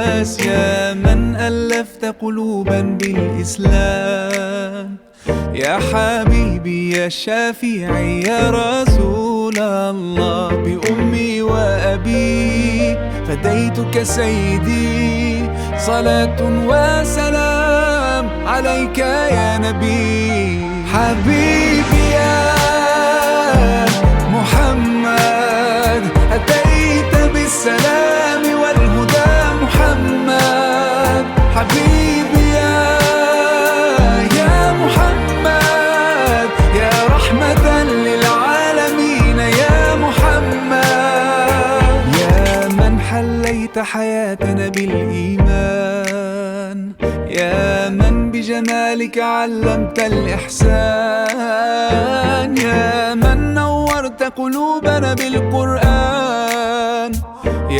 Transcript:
الناس، يا من ألفت قلوبا بالإسلام. يا حبيبي يا شافعي يا رسول الله، بأمي وأبي فديتك سيدي، صلاة وسلام عليك يا نبي. حبيبي يا محمد، أتيت بالسلام والهدى محمد. حبيبي يا محمد، يا رحمة للعالمين يا محمد. يا من حليت حياتنا بالإيمان، يا من بجمالك علمت الإحسان، يا من نورت قلوبنا بالقرآن.